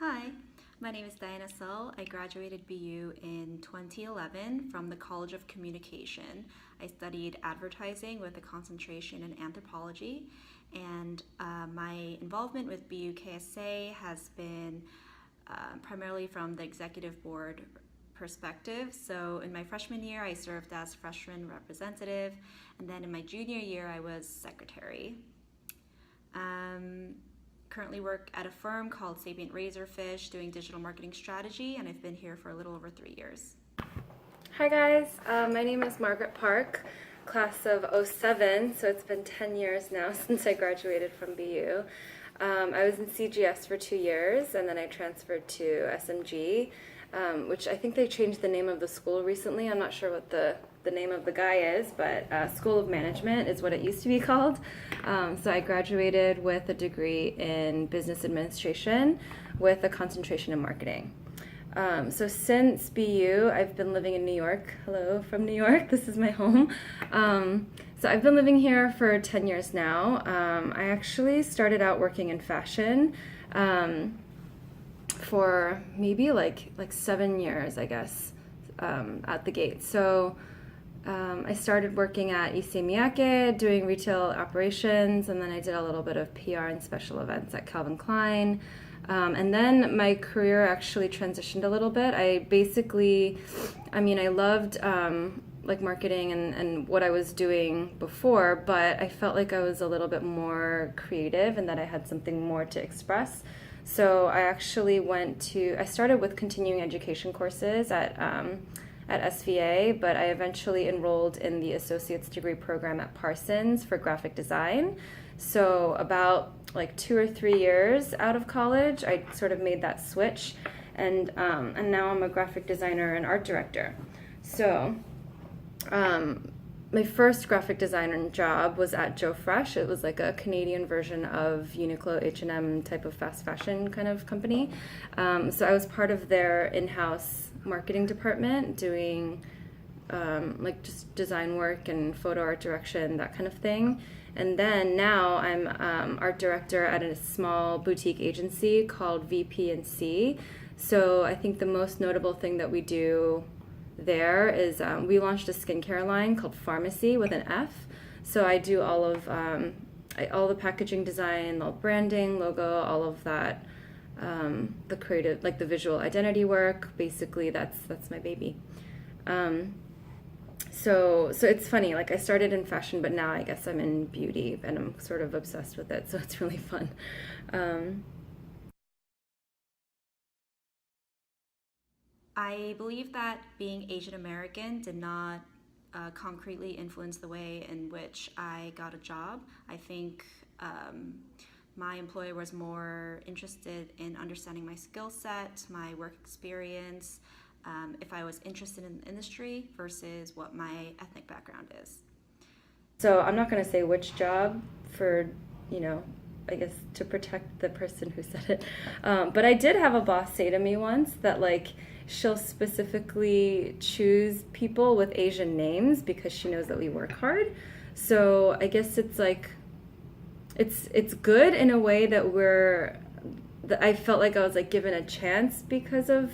Hi, my name is Diana Sull. I graduated BU in 2011 from the College of Communication. I studied advertising with a concentration in anthropology, and my involvement with BU KSA has been primarily from the executive board perspective. So in my freshman year, I served as freshman representative, and then in my junior year, I was secretary. Um, Currently work at a firm called Sapient Razorfish doing digital marketing strategy, and I've been here for a little over 3 years. Hi guys, my name is Margaret Park, class of '07, so it's been 10 years now since I graduated from BU. I was in CGS for 2 years and then I transferred to SMG, which I think they changed the name of the school recently. I'm not sure what the name of the guy is, but School of Management is what it used to be called. So I graduated with a degree in business administration with a concentration in marketing. So since BU, I've been living in New York. Hello from New York. This is my home. So I've been living here for 10 years now. I actually started out working in fashion for maybe like 7 years, I guess, at the gate. So I started working at Issey Miyake doing retail operations, and then I did a little bit of PR and special events at Calvin Klein. And then my career actually transitioned a little bit. I loved like marketing and what I was doing before, but I felt like I was a little bit more creative and that I had something more to express. So I actually I started with continuing education courses at SVA, but I eventually enrolled in the associate's degree program at Parsons for graphic design. So about like 2 or 3 years out of college, I sort of made that switch, and now I'm a graphic designer and art director. So my first graphic designer job was at Joe Fresh. It was like a Canadian version of Uniqlo, H&M type of fast fashion kind of company. So I was part of their in-house marketing department doing like just design work and photo art direction, that kind of thing. And then now I'm art director at a small boutique agency called VP&C. So I think the most notable thing that we do there is we launched a skincare line called Pharmacy with an F. So I do all the packaging design, the branding, logo, all of that, the creative, like the visual identity work. Basically, that's my baby. So it's funny, like I started in fashion, but now I guess I'm in beauty and I'm sort of obsessed with it, so it's really fun. Um, I believe that being Asian American did not concretely influence the way in which I got a job. I think my employer was more interested in understanding my skill set, my work experience, if I was interested in the industry versus what my ethnic background is. so I'm not going to say which job for, you know, I guess to protect the person who said it. But I did have a boss say to me once that like she'll specifically choose people with Asian names because she knows that we work hard. So I guess it's like it's good in a way that that I felt like I was like given a chance because of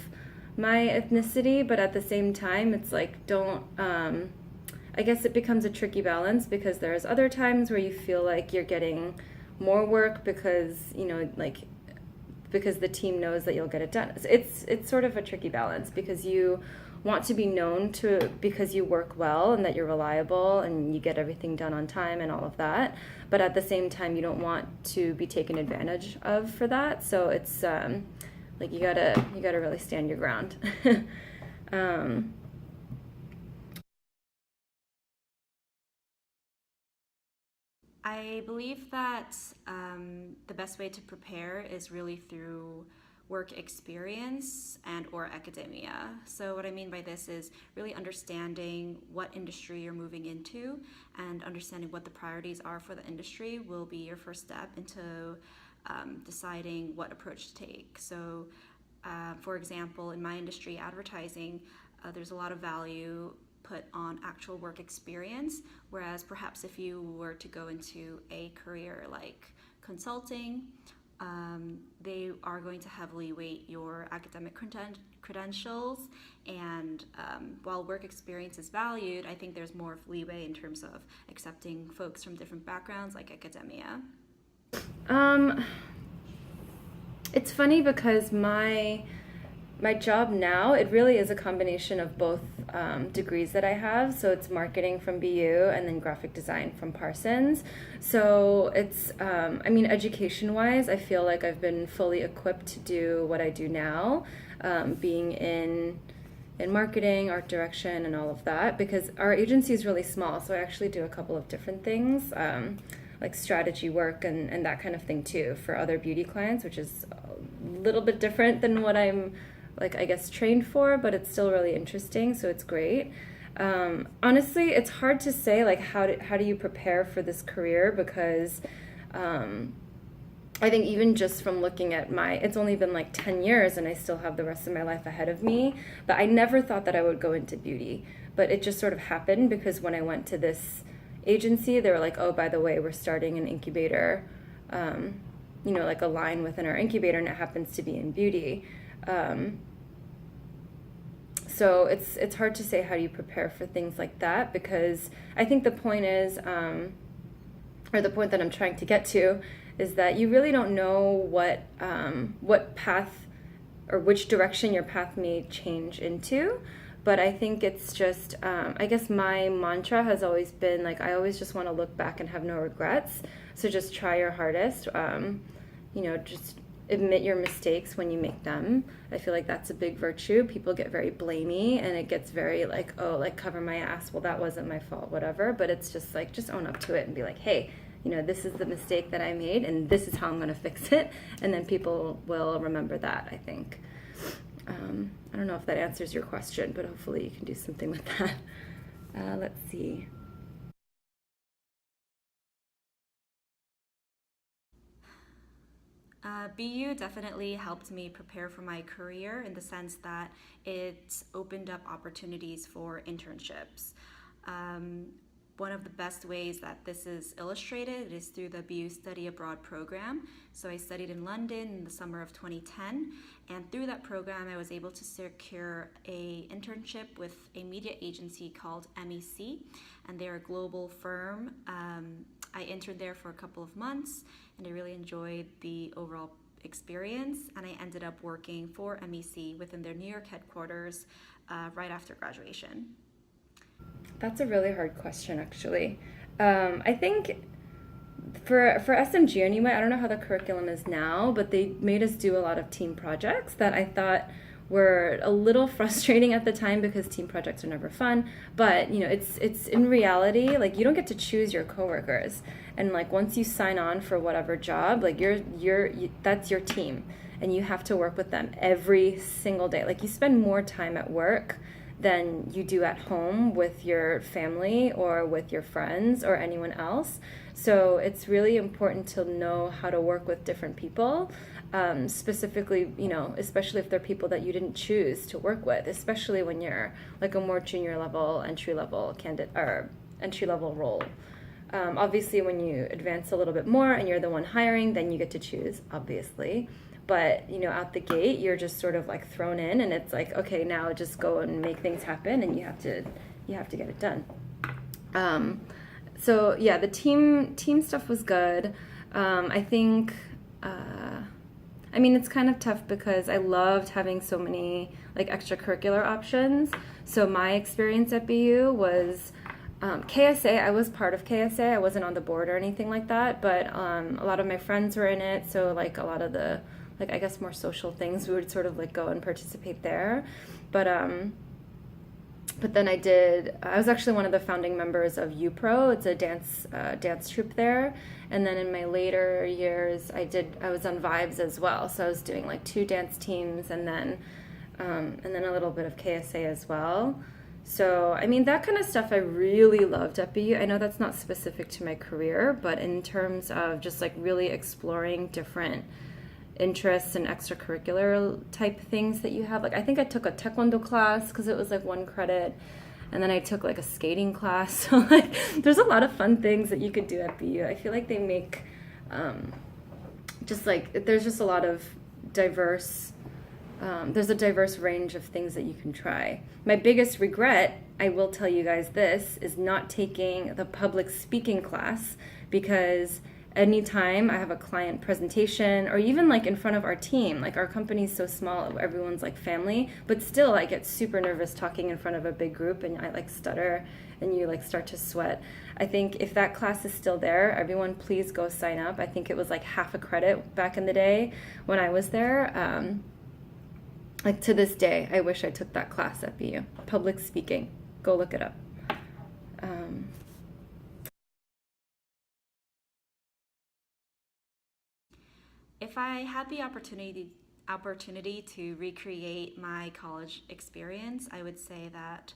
my ethnicity, but at the same time it's like don't I guess it becomes a tricky balance because there's other times where you feel like you're getting more work because like because the team knows that you'll get it done. It's sort of a tricky balance because you want to be known to because you work well and that you're reliable and you get everything done on time and all of that, but at the same time you don't want to be taken advantage of for that. So it's like you gotta really stand your ground. um, I believe that the best way to prepare is really through work experience and or academia. So what I mean by this is really understanding what industry you're moving into and understanding what the priorities are for the industry will be your first step into deciding what approach to take. So for example, in my industry, advertising, there's a lot of value put on actual work experience, whereas perhaps if you were to go into a career like consulting They are going to heavily weight your academic credentials, and while work experience is valued, I think there's more leeway in terms of accepting folks from different backgrounds like academia. It's funny because my job now, it really is a combination of both degrees that I have. So it's marketing from BU and then graphic design from Parsons. So it's, I mean, education-wise, I feel like I've been fully equipped to do what I do now, being in marketing, art direction, and all of that, because our agency is really small. So I actually do a couple of different things, like strategy work and that kind of thing too for other beauty clients, which is a little bit different than what I'm, like, I guess, trained for, but it's still really interesting, so it's great. Honestly, it's hard to say, like, how do you prepare for this career, because I think even just from looking at it's only been like 10 years and I still have the rest of my life ahead of me, but I never thought that I would go into beauty, but it just sort of happened because when I went to this agency, they were like, oh, by the way, we're starting an incubator, like a line within our incubator, and it happens to be in beauty. So it's hard to say how you prepare for things like that, because I think the point is, or the point that I'm trying to get to, is that you really don't know what path or which direction your path may change into. But I think it's just, I guess my mantra has always been, like, I always just want to look back and have no regrets. So just try your hardest, just admit your mistakes when you make them. I feel like that's a big virtue. People get very blamey and it gets very like, oh, like, cover my ass. Well, that wasn't my fault, whatever. But it's just like, just own up to it and be like, hey, this is the mistake that I made and this is how I'm going to fix it. And then people will remember that, I think. I don't know if that answers your question, but hopefully you can do something with that. Let's see. BU definitely helped me prepare for my career in the sense that it opened up opportunities for internships. One of the best ways that this is illustrated is through the BU Study Abroad program. So I studied in London in the summer of 2010, and through that program I was able to secure a internship with a media agency called MEC, and they're a global firm. I interned there for a couple of months, and I really enjoyed the overall experience, and I ended up working for MEC within their New York headquarters right after graduation. That's a really hard question, actually. I think for SMG anyway, I don't know how the curriculum is now, but they made us do a lot of team projects that I thought were a little frustrating at the time because team projects are never fun. But it's in reality, like, you don't get to choose your coworkers, and like once you sign on for whatever job, like that's your team, and you have to work with them every single day. Like, you spend more time at work than you do at home with your family or with your friends or anyone else. So it's really important to know how to work with different people, specifically, especially if they're people that you didn't choose to work with, especially when you're like a more junior level, entry level candidate or entry level role. Obviously, when you advance a little bit more and you're the one hiring, then you get to choose, obviously. But, out the gate, you're just sort of like thrown in, and it's like, okay, now just go and make things happen, and you have to get it done. So yeah, the team stuff was good. I think, it's kind of tough because I loved having so many like extracurricular options. So my experience at BU was KSA. I was part of KSA. I wasn't on the board or anything like that, but a lot of my friends were in it. So like a lot of the, like, I guess more social things, we would sort of like go and participate there. But then I was actually one of the founding members of UPro. It's a dance troupe there. And then in my later years, I was on Vibes as well. So I was doing like 2 dance teams and then a little bit of KSA as well. So, that kind of stuff I really loved at BU. I know that's not specific to my career, but in terms of just like really exploring different interests and extracurricular type things that you have. Like, I think I took a taekwondo class because it was like 1 credit, and then I took like a skating class. So like, there's a lot of fun things that you could do at BU. I feel like they make just like there's just a lot of diverse there's a diverse range of things that you can try. My biggest regret, I will tell you guys this, is not taking the public speaking class, because anytime I have a client presentation or even like in front of our team, like our company's so small, everyone's like family, but still I get super nervous talking in front of a big group and I like stutter and you like start to sweat. I think if that class is still there, everyone please go sign up. I think it was like half a credit back in the day when I was there. Like to this day, I wish I took that class at BU. Public speaking. Go look it up. If I had the opportunity to recreate my college experience, I would say that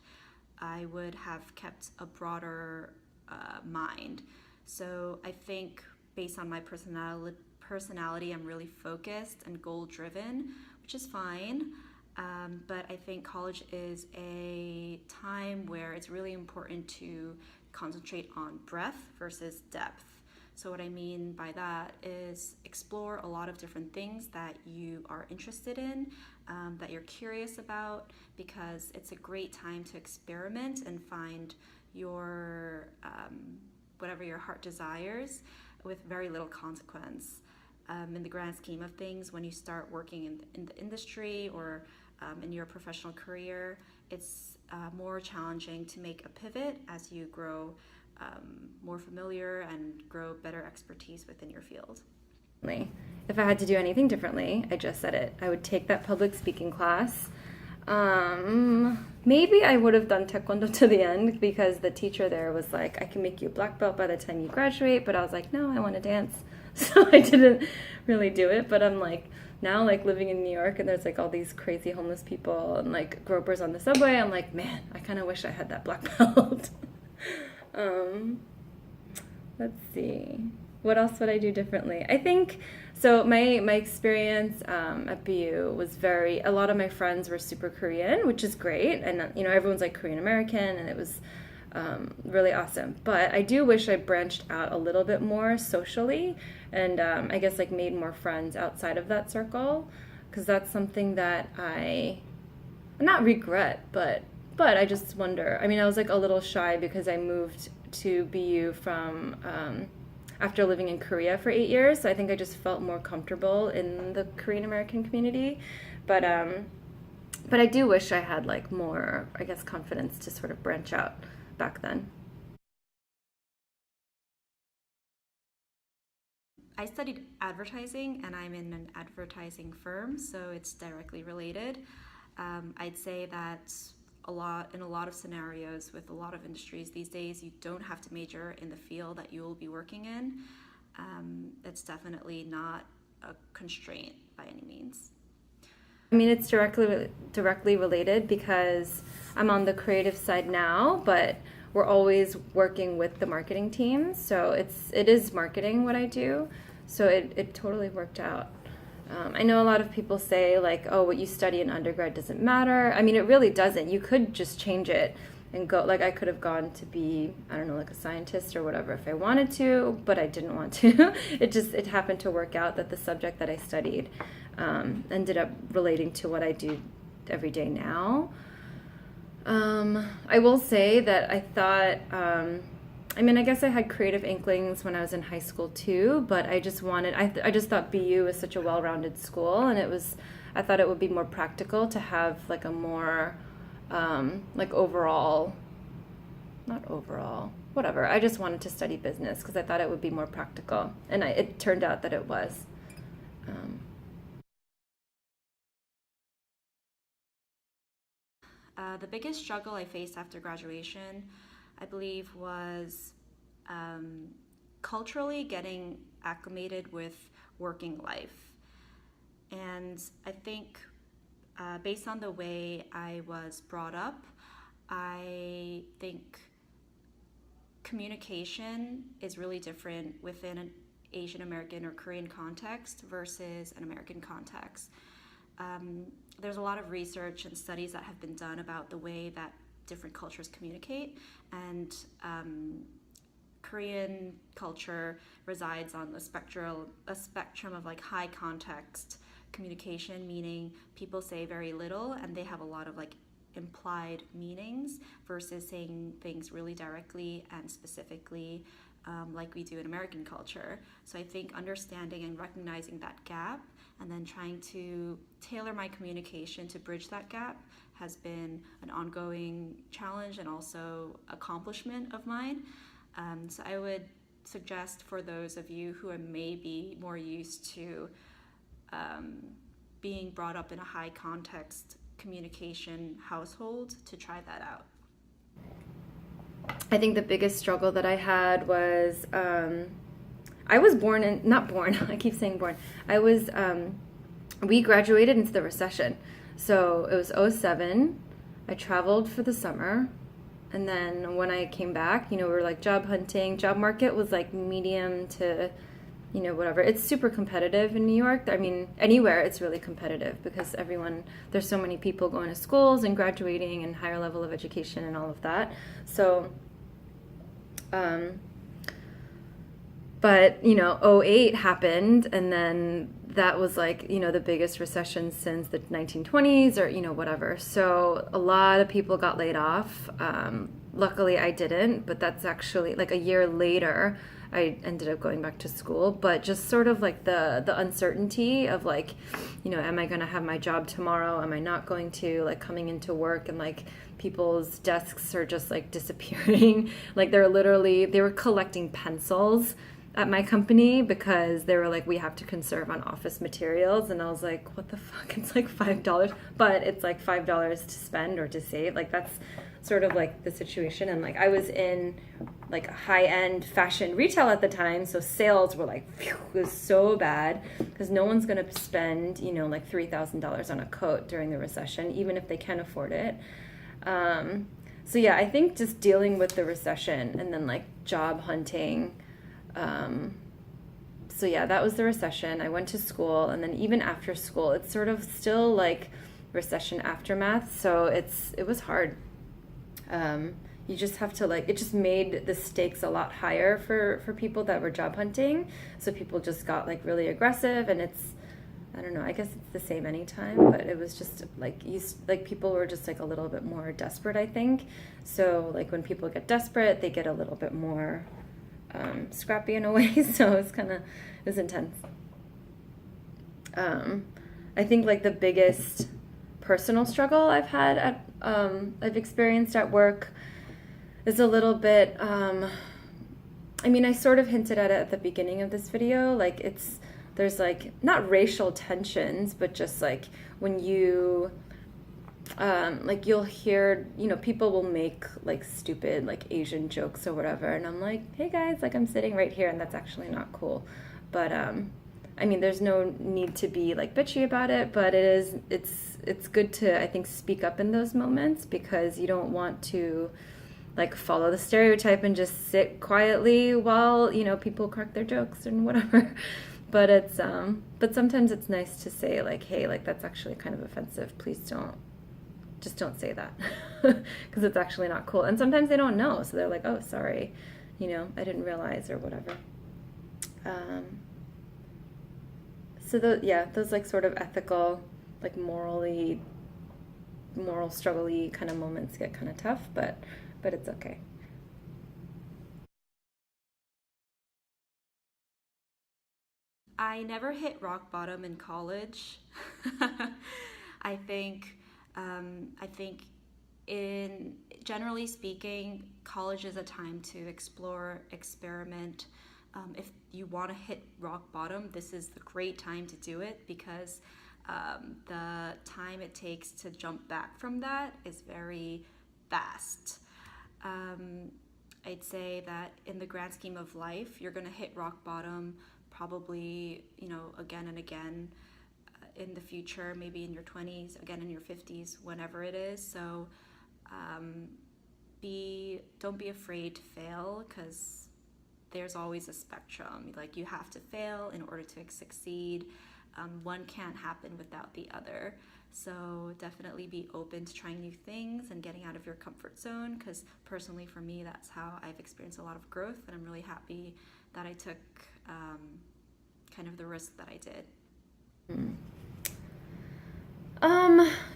I would have kept a broader mind. So I think based on my personality, I'm really focused and goal driven, which is fine. But I think college is a time where it's really important to concentrate on breadth versus depth. So what I mean by that is explore a lot of different things that you are interested in, that you're curious about, because it's a great time to experiment and find your whatever your heart desires with very little consequence. In the grand scheme of things, when you start working in the industry or in your professional career, it's more challenging to make a pivot as you grow more familiar and grow better expertise within your field. If I had to do anything differently, I just said it, I would take that public speaking class. Maybe I would have done Taekwondo to the end, because the teacher there was like, I can make you a black belt by the time you graduate, but I was like, no, I want to dance. So I didn't really do it, but I'm like, now like living in New York and there's like all these crazy homeless people and like gropers on the subway, I'm like, man, I kind of wish I had that black belt. Let's see. What else would I do differently? I think, so my experience at BU was a lot of my friends were super Korean, which is great. And, everyone's like Korean American, and it was really awesome. But I do wish I branched out a little bit more socially and I guess like made more friends outside of that circle, because that's something that I not regret, but I just wonder. I mean, I was like a little shy because I moved to BU from after living in Korea for 8 years, so I think I just felt more comfortable in the Korean American community. But I do wish I had like more, I guess, confidence to sort of branch out back then. I studied advertising and I'm in an advertising firm, so it's directly related. I'd say that in a lot of scenarios with a lot of industries these days, you don't have to major in the field that you will be working in. It's definitely not a constraint by any means. I mean, it's directly related because I'm on the creative side now, but we're always working with the marketing team. So it is marketing what I do. So it totally worked out. I know a lot of people say like, oh, what you study in undergrad doesn't matter. I mean, it really doesn't. You could just change it and go, like I could have gone to be, I don't know, like a scientist or whatever if I wanted to, but I didn't want to. It happened to work out that the subject that I studied ended up relating to what I do every day now. I will say that I thought, I guess I had creative inklings when I was in high school too, but I just thought BU was such a well-rounded school, and I thought it would be more practical to have like a more, like overall, not overall, whatever. I just wanted to study business because I thought it would be more practical, and it turned out that it was. The biggest struggle I faced after graduation, I believe, was culturally getting acclimated with working life. And I think based on the way I was brought up, I think communication is really different within an Asian American or Korean context versus an American context. There's a lot of research and studies that have been done about the way that different cultures communicate, and Korean culture resides on a spectrum of like high context communication, meaning people say very little and they have a lot of like implied meanings versus saying things really directly and specifically, like we do in American culture. So I think understanding and recognizing that gap and then trying to tailor my communication to bridge that gap has been an ongoing challenge and also accomplishment of mine. So I would suggest for those of you who are maybe more used to being brought up in a high context communication household to try that out. I think the biggest struggle that I had was I was born in, not born, I keep saying born. We graduated into the recession. So it was '07. I traveled for the summer. And then when I came back, we were like job hunting. Job market was like medium to, whatever. It's super competitive in New York. I mean, anywhere it's really competitive because there's so many people going to schools and graduating and higher level of education and all of that. So, but, '08 happened, and then that was like, the biggest recession since the 1920s or, whatever. So a lot of people got laid off. Luckily I didn't, but that's actually like a year later, I ended up going back to school. But just sort of like the uncertainty of like, am I going to have my job tomorrow? Am I not going to? Like coming into work and like people's desks are just like disappearing. Like they were collecting pencils at my company because they were like, we have to conserve on office materials. And I was like, what the fuck? It's like $5, but it's like $5 to spend or to save. Like that's sort of like the situation. And like I was in like high-end fashion retail at the time, so sales were like, phew, it was so bad because no one's going to spend, like $3,000 on a coat during the recession, even if they can afford it. So yeah, I think just dealing with the recession and then like job hunting. So yeah, that was the recession. I went to school, and then even after school, it's sort of still like recession aftermath. So it was hard. You just have to it just made the stakes a lot higher for people that were job hunting. So people just got like really aggressive, and I don't know, I guess it's the same anytime, but it was just like people were just like a little bit more desperate, I think. So like when people get desperate, they get a little bit more scrappy in a way. So it was intense. I think like the biggest personal struggle I've experienced at work is a little bit, I sort of hinted at it at the beginning of this video, like there's like not racial tensions, but just like when you like you'll hear, people will make like stupid like Asian jokes or whatever, and I'm like, hey guys, like I'm sitting right here, and that's actually not cool. But there's no need to be like bitchy about it, but it's good to, I think, speak up in those moments because you don't want to like follow the stereotype and just sit quietly while, people crack their jokes and whatever. But but sometimes it's nice to say like, hey, like that's actually kind of offensive. Please don't say that because it's actually not cool. And sometimes they don't know, so they're like, oh, sorry, I didn't realize or whatever. So those like sort of ethical, like moral struggle-y kind of moments get kind of tough, but it's okay. I never hit rock bottom in college. I think in generally speaking, college is a time to explore, experiment. If you want to hit rock bottom, this is the great time to do it because the time it takes to jump back from that is very fast. I'd say that in the grand scheme of life, you're going to hit rock bottom probably, again and again in the future, maybe in your 20s, again in your 50s, whenever it is. So don't be afraid to fail because there's always a spectrum. Like you have to fail in order to succeed. one can't happen without the other. So definitely be open to trying new things and getting out of your comfort zone, because personally for me, that's how I've experienced a lot of growth, and I'm really happy that I took kind of the risk that I did.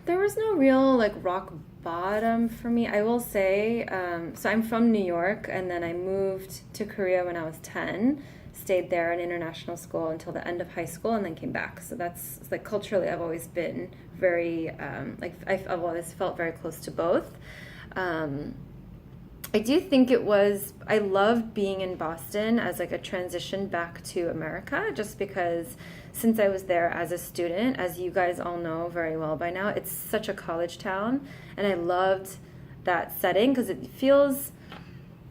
There was no real like rock bottom for me. I will say, so I'm from New York, and then I moved to Korea when I was 10, stayed there in international school until the end of high school, and then came back. So that's like culturally, I've always been very, like I've always felt very close to both. I do think I loved being in Boston as like a transition back to America, just because since I was there as a student, as you guys all know very well by now, it's such a college town, and I loved that setting because it feels,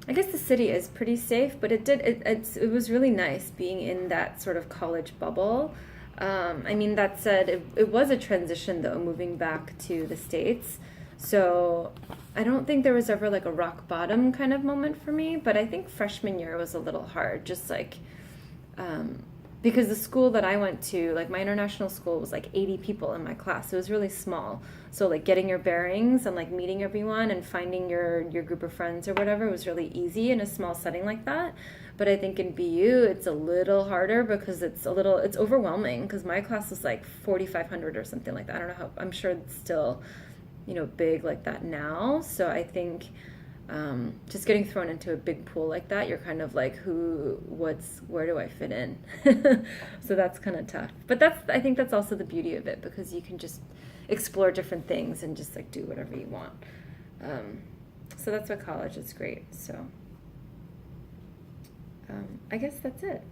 I guess the city is pretty safe, but it was really nice being in that sort of college bubble. I mean, that said, it was a transition though, moving back to the States. So I don't think there was ever like a rock bottom kind of moment for me, but I think freshman year was a little hard, just like because the school that I went to, like my international school, was like 80 people in my class. It was really small. So like getting your bearings and like meeting everyone and finding your group of friends or whatever was really easy in a small setting like that. But I think in BU it's a little harder because it's overwhelming, because my class was like 4,500 or something like that. I don't know how, I'm sure it's still, big like that now. So I think just getting thrown into a big pool like that, you're kind of like, where do I fit in? So that's kind of tough. But I think that's also the beauty of it, because you can just explore different things and just like do whatever you want. So that's why college is great. So I guess that's it.